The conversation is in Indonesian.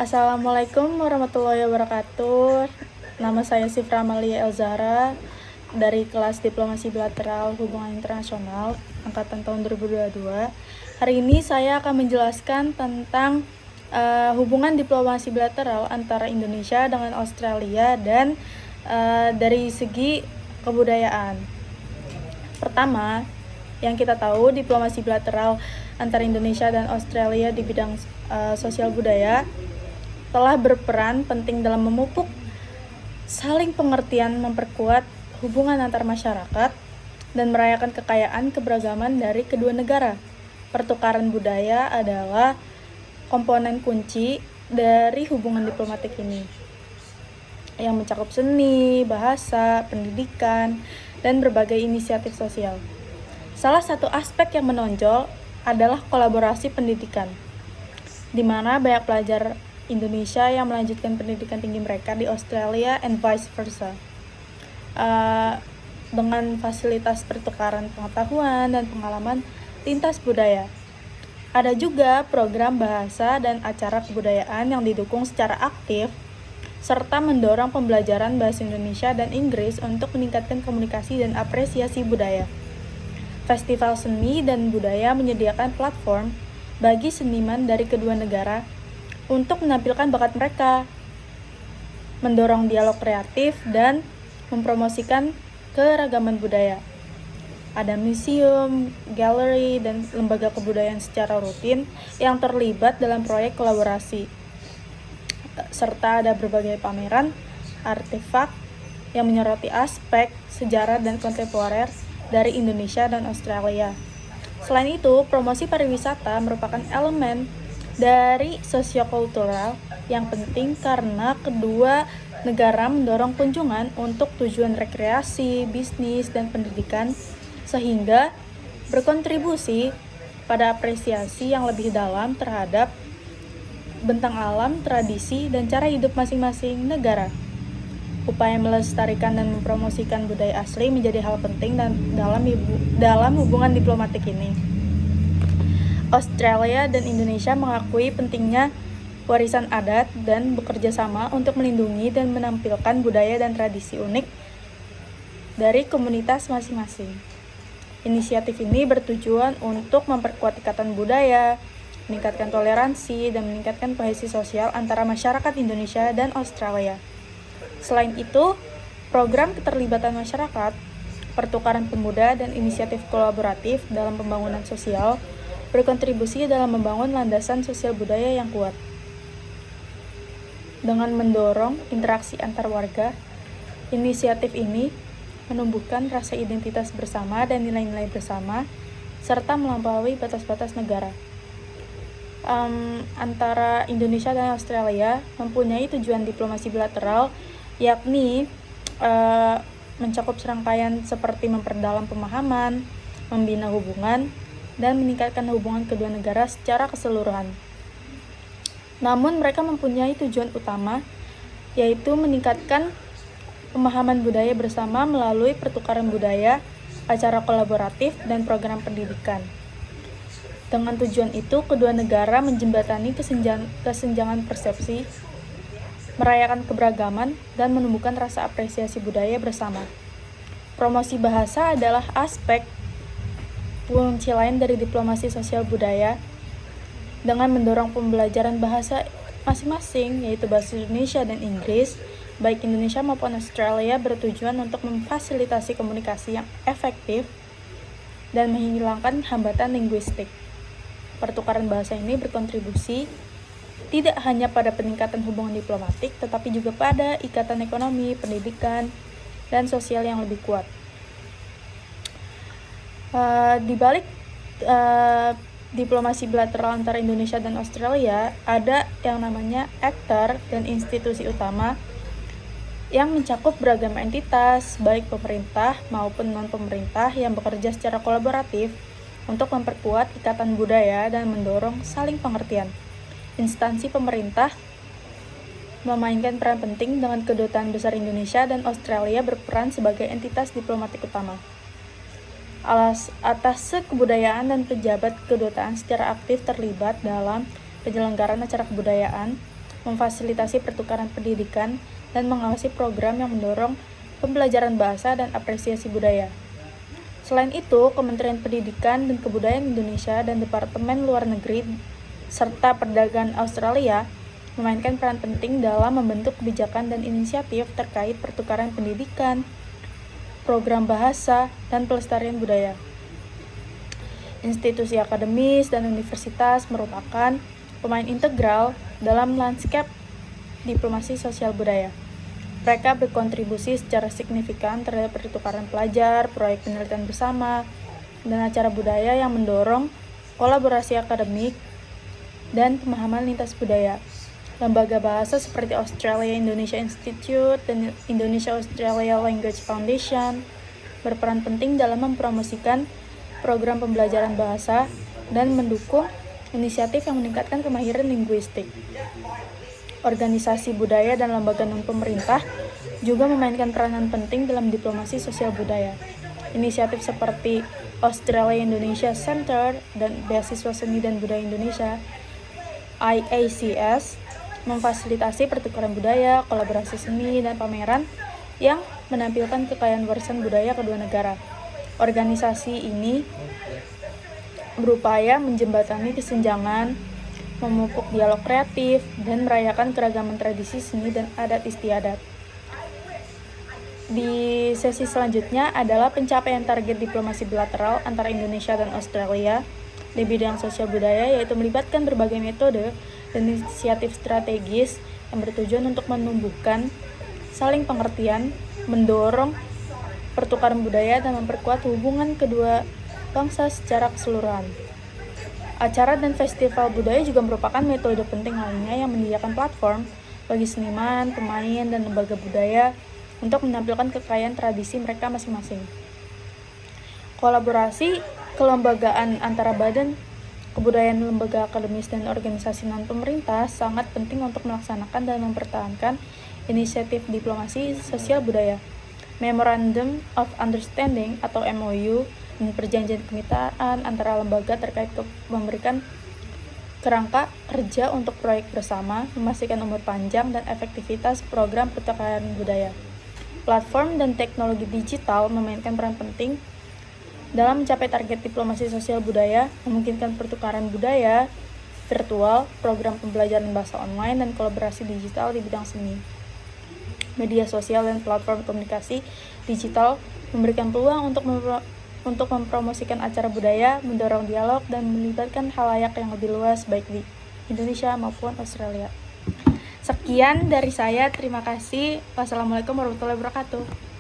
Assalamualaikum warahmatullahi wabarakatuh. Nama saya Sifra Amalia Elzara dari kelas Diplomasi Bilateral Hubungan Internasional angkatan tahun 2022. Hari ini saya akan menjelaskan tentang hubungan diplomasi bilateral antara Indonesia dengan Australia dan dari segi kebudayaan. Pertama, yang kita tahu diplomasi bilateral antara Indonesia dan Australia di bidang sosial budaya telah berperan penting dalam memupuk saling pengertian, memperkuat hubungan antar masyarakat, dan merayakan kekayaan keberagaman dari kedua negara. Pertukaran budaya adalah komponen kunci dari hubungan diplomatik ini, yang mencakup seni, bahasa, pendidikan, dan berbagai inisiatif sosial. Salah satu aspek yang menonjol adalah kolaborasi pendidikan, di mana banyak pelajar Indonesia yang melanjutkan pendidikan tinggi mereka di Australia and vice versa, dengan fasilitas pertukaran pengetahuan dan pengalaman lintas budaya. Ada juga program bahasa dan acara kebudayaan yang didukung secara aktif serta mendorong pembelajaran bahasa Indonesia dan Inggris untuk meningkatkan komunikasi dan apresiasi budaya. Festival seni dan budaya menyediakan platform bagi seniman dari kedua negara untuk menampilkan bakat mereka, mendorong dialog kreatif, dan mempromosikan keragaman budaya. Ada museum, galeri, dan lembaga kebudayaan secara rutin yang terlibat dalam proyek kolaborasi, serta ada berbagai pameran, artefak yang menyoroti aspek sejarah dan kontemporer dari Indonesia dan Australia. Selain itu, promosi pariwisata merupakan elemen dari sosiokultural yang penting karena kedua negara mendorong kunjungan untuk tujuan rekreasi, bisnis, dan pendidikan, sehingga berkontribusi pada apresiasi yang lebih dalam terhadap bentang alam, tradisi, dan cara hidup masing-masing negara. Upaya melestarikan dan mempromosikan budaya asli menjadi hal penting dalam hubungan diplomatik ini. Australia dan Indonesia mengakui pentingnya warisan adat dan bekerja sama untuk melindungi dan menampilkan budaya dan tradisi unik dari komunitas masing-masing. Inisiatif ini bertujuan untuk memperkuat ikatan budaya, meningkatkan toleransi, dan meningkatkan kohesi sosial antara masyarakat Indonesia dan Australia. Selain itu, program keterlibatan masyarakat, pertukaran pemuda, dan inisiatif kolaboratif dalam pembangunan sosial berkontribusi dalam membangun landasan sosial budaya yang kuat. Dengan mendorong interaksi antar warga, inisiatif ini menumbuhkan rasa identitas bersama dan nilai-nilai bersama, serta melampaui batas-batas negara. Antara Indonesia dan Australia mempunyai tujuan diplomasi bilateral, yakni mencakup serangkaian seperti memperdalam pemahaman, membina hubungan, dan meningkatkan hubungan kedua negara secara keseluruhan. Namun mereka mempunyai tujuan utama, yaitu meningkatkan pemahaman budaya bersama melalui pertukaran budaya, acara kolaboratif, dan program pendidikan. Dengan tujuan itu, kedua negara menjembatani kesenjangan persepsi, merayakan keberagaman, dan menumbuhkan rasa apresiasi budaya bersama. Promosi bahasa adalah aspek kunci lain dari diplomasi sosial budaya, dengan mendorong pembelajaran bahasa masing-masing, yaitu bahasa Indonesia dan Inggris, baik Indonesia maupun Australia, bertujuan untuk memfasilitasi komunikasi yang efektif dan menghilangkan hambatan linguistik. Pertukaran bahasa ini berkontribusi tidak hanya pada peningkatan hubungan diplomatik, tetapi juga pada ikatan ekonomi, pendidikan, dan sosial yang lebih kuat. Di balik diplomasi bilateral antara Indonesia dan Australia, ada yang namanya aktor dan institusi utama yang mencakup beragam entitas, baik pemerintah maupun non-pemerintah, yang bekerja secara kolaboratif untuk memperkuat ikatan budaya dan mendorong saling pengertian. Instansi pemerintah memainkan peran penting dengan Kedutaan Besar Indonesia dan Australia berperan sebagai entitas diplomatik utama. Atas kebudayaan dan pejabat kedutaan secara aktif terlibat dalam penyelenggaraan acara kebudayaan, memfasilitasi pertukaran pendidikan, dan mengawasi program yang mendorong pembelajaran bahasa dan apresiasi budaya. Selain itu, Kementerian Pendidikan dan Kebudayaan Indonesia dan Departemen Luar Negeri serta Perdagangan Australia memainkan peran penting dalam membentuk kebijakan dan inisiatif terkait pertukaran pendidikan, program bahasa, dan pelestarian budaya. Institusi akademis dan universitas merupakan pemain integral dalam lanskap diplomasi sosial budaya. Mereka berkontribusi secara signifikan terhadap pertukaran pelajar, proyek penelitian bersama, dan acara budaya yang mendorong kolaborasi akademik dan pemahaman lintas budaya. Lembaga bahasa seperti Australia Indonesia Institute dan Indonesia Australia Language Foundation berperan penting dalam mempromosikan program pembelajaran bahasa dan mendukung inisiatif yang meningkatkan kemahiran linguistik. Organisasi budaya dan lembaga non-pemerintah juga memainkan peranan penting dalam diplomasi sosial budaya. Inisiatif seperti Australia Indonesia Center dan Beasiswa Seni dan Budaya Indonesia IACS memfasilitasi pertukaran budaya, kolaborasi seni, dan pameran yang menampilkan kekayaan warisan budaya kedua negara. Organisasi ini berupaya menjembatani kesenjangan, memupuk dialog kreatif, dan merayakan keragaman tradisi seni dan adat istiadat. Di sesi selanjutnya adalah pencapaian target diplomasi bilateral antara Indonesia dan Australia di bidang sosial budaya, yaitu melibatkan berbagai metode dan inisiatif strategis yang bertujuan untuk menumbuhkan saling pengertian, mendorong pertukaran budaya, dan memperkuat hubungan kedua bangsa secara keseluruhan. Acara dan festival budaya juga merupakan metode penting lainnya yang menyediakan platform bagi seniman, pemain, dan lembaga budaya untuk menampilkan kekayaan tradisi mereka masing-masing. Kolaborasi kelembagaan antara badan kebudayaan, lembaga akademis, dan organisasi non-pemerintah sangat penting untuk melaksanakan dan mempertahankan inisiatif diplomasi sosial budaya. Memorandum of Understanding atau MOU dan perjanjian kemitraan antara lembaga terkait memberikan kerangka kerja untuk proyek bersama, memastikan umur panjang dan efektivitas program pertukaran budaya. Platform dan teknologi digital memainkan peran penting dalam mencapai target diplomasi sosial budaya, memungkinkan pertukaran budaya virtual, program pembelajaran bahasa online, dan kolaborasi digital di bidang seni. Media sosial dan platform komunikasi digital memberikan peluang untuk mempromosikan acara budaya, mendorong dialog, dan melibatkan khalayak yang lebih luas baik di Indonesia maupun Australia. Sekian dari saya, terima kasih. Wassalamualaikum warahmatullahi wabarakatuh.